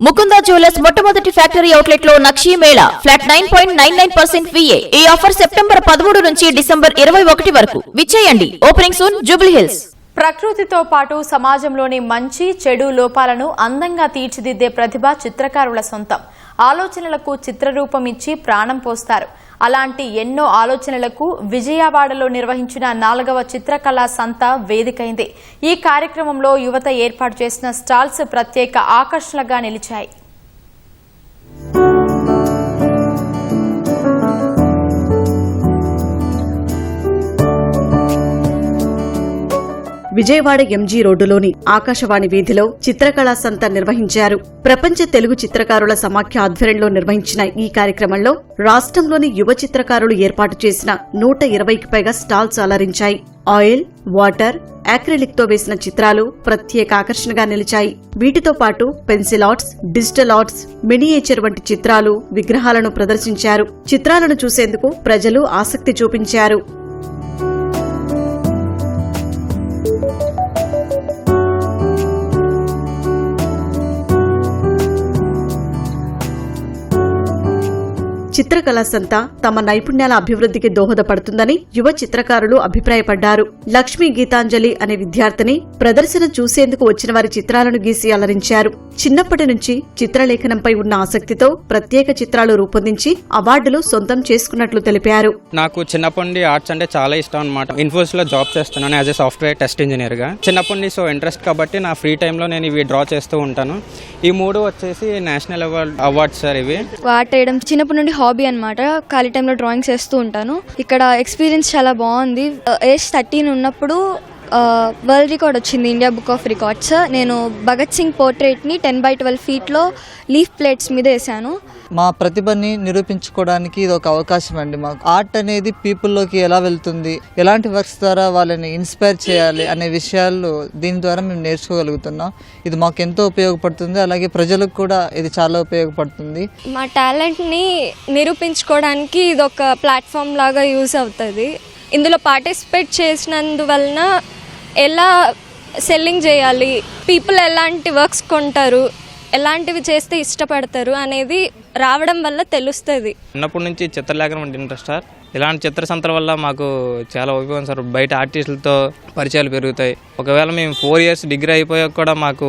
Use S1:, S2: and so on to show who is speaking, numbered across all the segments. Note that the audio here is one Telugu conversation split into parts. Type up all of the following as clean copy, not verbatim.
S1: ముకుందా జ్యువెలర్స్ మొట్టమొదటి ఫ్యాక్టరీ అవుట్లెట్ లో నక్షీ మేళా ఫ్లాట్ 9.99% VA. ఈ ఆఫర్ సెప్టెంబర్ 13 నుంచి డిసెంబర్ 21 వరకు. విచ్చేయండి. Opening soon Jubilee Hills.
S2: ప్రకృతితో పాటు సమాజంలోని మంచి చెడు లోపాలను అందంగా తీర్చిదిద్దే ప్రతిభ చిత్రకారుల సొంతం. ఆలోచనలకు చిత్రరూపం ఇచ్చి ప్రాణం పోస్తారు. అలాంటి ఎన్నో ఆలోచనలకు విజయవాడలో నిర్వహించిన 4వ చిత్రకళా సంత వేదికైంది. ఈ కార్యక్రమంలో యువత ఏర్పాటు చేసిన స్టాల్స్ ప్రత్యేక ఆకర్షణగా నిలిచాయి.
S3: విజయవాడ ఎంజీ రోడ్డులోని ఆకాశవాణి వీధిలో చిత్రకళా సంత నిర్వహించారు. ప్రపంచ తెలుగు చిత్రకారుల సమాఖ్య ఆధ్వర్యంలో నిర్వహించిన ఈ కార్యక్రమంలో రాష్ట్రంలోని యువ చిత్రకారులు ఏర్పాటు చేసిన 120కి పైగా స్టాల్స్ అలరించాయి. ఆయిల్, వాటర్, యాక్రిలిక్ తో వేసిన చిత్రాలు ప్రత్యేక ఆకర్షణగా నిలిచాయి. వీటితో పాటు pencil arts, digital arts, miniature వంటి చిత్రాలు, విగ్రహాలను ప్రదర్శించారు. చిత్రాలను చూసేందుకు ప్రజలు ఆసక్తి చూపించారు. చిత్రకళా సంత తమ నైపుణ్యాల అభివృద్ధికి దోహదపడుతుందని యువ చిత్రకారులు అభిప్రాయపడ్డారు. లక్ష్మీ గీతాంజలి అనే విద్యార్థిని ప్రదర్శన చూసేందుకు వచ్చిన వారి చిత్రాలను గీసి అలరించారు. చిన్నప్పటి నుంచి చిత్రలేఖనంపై ఉన్న ఆసక్తితో ప్రత్యేక చిత్రాలు రూపొందించి అవార్డులు సొంతం చేసుకున్నట్లు తెలిపారు.
S4: నాకు చిన్నప్పటి నుండి ఆర్ట్స్ అంటే చాలా ఇష్టం అన్నమాట. ఇన్ఫోసిస్ లో జాబ్ చేస్తున్నాను as a software test engineer గా. చిన్నప్పటి నుంచి ఇంట్రెస్ట్ కాబట్టి నా ఫ్రీ టైమ్ లో నేను ఇవి డ్రా చేస్తూ ఉంటాను. ఈ 3 వచ్చేసి నేషనల్ అవార్డ్స్ సార్. ఇవి
S5: ఆర్ట్ వేయడం చిన్నప్పటి నుండి హాబీ అనమాట. ఖాళీ టైంలో డ్రాయింగ్స్ వేస్తూ ఉంటాను. ఇక్కడ ఎక్స్పీరియన్స్ చాలా బాగుంది. ఏజ్ 13 ఉన్నప్పుడు వరల్డ్ రికార్డ్ వచ్చింది, ఇండియా బుక్ ఆఫ్ రికార్డ్స్. నేను భగత్ సింగ్ పోర్ట్రేట్ని 10x12 ఫీట్లో లీఫ్ ప్లేట్స్ మీద వేసాను.
S6: మా ప్రతిభని నిరూపించుకోవడానికి ఇది ఒక అవకాశం అండి. మాకు ఆర్ట్ అనేది పీపుల్లోకి ఎలా వెళ్తుంది, ఎలాంటి వర్క్స్ ద్వారా వాళ్ళని ఇన్స్పైర్ చేయాలి అనే విషయాలు దీని ద్వారా మేము నేర్చుకోగలుగుతున్నాం. ఇది మాకు ఎంతో ఉపయోగపడుతుంది. అలాగే ప్రజలకు కూడా ఇది చాలా ఉపయోగపడుతుంది.
S5: మా టాలెంట్ని నిరూపించుకోవడానికి ఇది ఒక ప్లాట్ఫామ్ లాగా యూజ్ అవుతుంది. ఇందులో పార్టిసిపేట్ చేసినందువలన ఎలా సెల్లింగ్ చేయాలి, పీపుల్ ఎలాంటి వర్క్స్ కొంటారు, ఎలాంటివి చేస్తే ఇష్టపడతారు అనేది రావడం వల్ల తెలుస్తుంది.
S4: చిన్నప్పటి నుంచి చిత్రలేఖనం అంటే ఇంట్రెస్ట్ సార్. ఇలాంటి చిత్ర సంతల వల్ల మాకు చాలా ఉపయోగం సార్. బయట ఆర్టిస్టులతో పరిచయాలు పెరుగుతాయి. ఒకవేళ మేము 4 ఇయర్స్ డిగ్రీ అయిపోయాక కూడా మాకు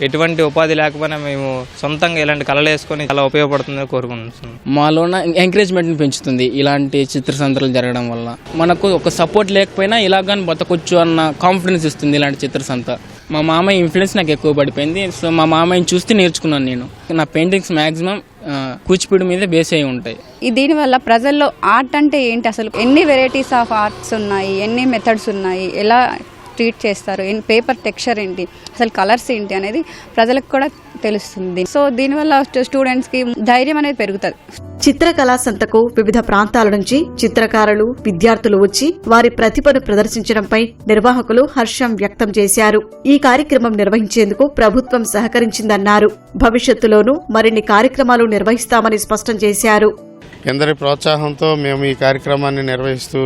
S4: ఎటువంటి ఉపాధి లేకపోయినా మేము సొంతంగా ఇలాంటి కళలు వేసుకొని చాలా ఉపయోగపడుతుందని కోరుకుంటున్నాం.
S7: మాలో ఎంకరేజ్మెంట్ని పెంచుతుంది ఇలాంటి చిత్ర సంతలు జరగడం వల్ల. మనకు ఒక సపోర్ట్ లేకపోయినా ఇలాగని బతకొచ్చు అన్న కాన్ఫిడెన్స్ ఇస్తుంది ఇలాంటి చిత్ర సంత. మా మామయ్య ఇన్ఫ్లుయెన్స్ నాకు ఎక్కువ పడిపోయింది. సో మా మామయ్యని చూస్తే నేర్చుకున్నాను నేను. నా పెయింటింగ్స్ మ్యాక్సిమం కూచిపూడి మీద బేస్ అయి ఉంటాయి.
S8: దీనివల్ల ప్రజల్లో ఆర్ట్ అంటే ఏంటి, అసలు ఎన్ని వెరైటీస్ ఆఫ్ ఆర్ట్స్ ఉన్నాయి, ఎన్ని మెథడ్స్ ఉన్నాయి, ఎలా ట్రీట్ చేస్తారు, పేపర్ టెక్స్చర్ ఏంటి, అసలు కలర్స్ ఏంటి అనేది ప్రజలకు కూడా తెలుస్తుంది. సో దీనివల్ల స్టూడెంట్స్కి ధైర్యం అనేది పెరుగుతుంది.
S3: చిత్రకళా సంతకు వివిధ ప్రాంతాల నుంచి చిత్రకారులు, విద్యార్థులు వచ్చి వారి ప్రతిభను ప్రదర్శించడంపై నిర్వాహకులు హర్షం వ్యక్తం చేశారు. ఈ కార్యక్రమం నిర్వహించేందుకు ప్రభుత్వం సహకరించిందన్నారు. భవిష్యత్తులోనూ మరిన్ని కార్యక్రమాలు నిర్వహిస్తామని స్పష్టం చేశారు.
S9: ఎందరి ప్రోత్సాహంతో మేము ఈ కార్యక్రమాన్ని నిర్వహిస్తూ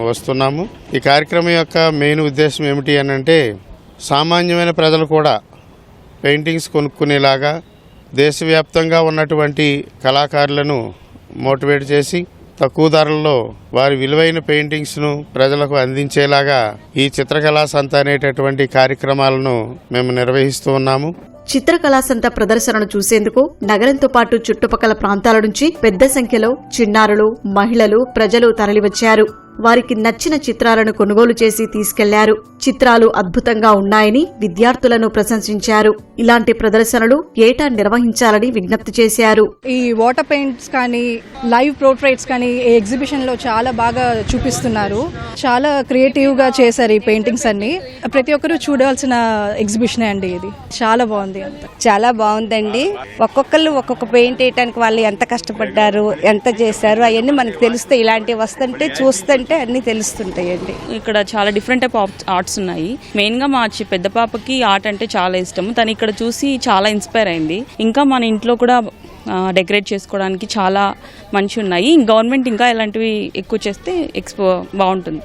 S9: వస్తున్నాము. ఈ కార్యక్రమం యొక్క మెయిన్ ఉద్దేశం ఏమిటి అని అంటే, సామాన్యమైన ప్రజలు కూడా పెయింటింగ్స్ కొనుక్కునేలాగా దేశవ్యాప్తంగా ఉన్నటువంటి కళాకారులను మోటివేట్ చేసి తక్కువ ధరల్లో వారి విలువైన పెయింటింగ్స్ను ప్రజలకు అందించేలాగా ఈ చిత్రకళా సంత అనేటటువంటి కార్యక్రమాలను మేము నిర్వహిస్తూ ఉన్నాము.
S3: చిత్రకళా సంత ప్రదర్శనను చూసేందుకు నగరంతో పాటు చుట్టుపక్కల ప్రాంతాల నుంచి పెద్ద సంఖ్యలో చిన్నారులు, మహిళలు, ప్రజలు తరలివచ్చారు. వారికి నచ్చిన చిత్రాలను కొనుగోలు చేసి తీసుకెళ్లారు. చిత్రాలు అద్భుతంగా ఉన్నాయని విద్యార్థులను ప్రశంసించారు. ఇలాంటి ప్రదర్శనలు ఏటా నిర్వహించాలని విజ్ఞప్తి చేశారు.
S10: ఈ వాటర్ పెయింట్స్ కానీ, లైవ్ పోర్ట్రేట్స్ కానీ ఈ ఎగ్జిబిషన్ లో చాలా బాగా చూపిస్తున్నారు. చాలా క్రియేటివ్ గా చేశారు ఈ పెయింటింగ్స్ అన్ని. ప్రతి ఒక్కరూ చూడాల్సిన ఎగ్జిబిషన్ అండి ఇది. చాలా బాగుంది.
S11: చాలా బాగుందండి. ఒక్కొక్కరు ఒక్కొక్క పెయింట్ వేయడానికి వాళ్ళు ఎంత కష్టపడ్డారు, ఎంత చేశారు అవన్నీ మనకు తెలుస్తాయి. ఇలాంటివి వస్తుంటే చూస్తుంటే అన్ని తెలుస్తుంటాయండి.
S12: ఇక్కడ చాలా డిఫరెంట్ టైప్ ఆఫ్ ఆర్ట్స్ ఉన్నాయి. మెయిన్ గా మా పెద్ద పాపకి ఆర్ట్ అంటే చాలా ఇష్టం. తను ఇక్కడ చూసి చాలా ఇన్స్పైర్ అయింది. ఇంకా మన ఇంట్లో కూడా డెకరేట్ చేసుకోవడానికి చాలా మంచి ఉన్నాయి. గవర్నమెంట్ ఇంకా ఇలాంటివి ఎక్కువ చేస్తే ఎక్స్పో బాగుంటుంది.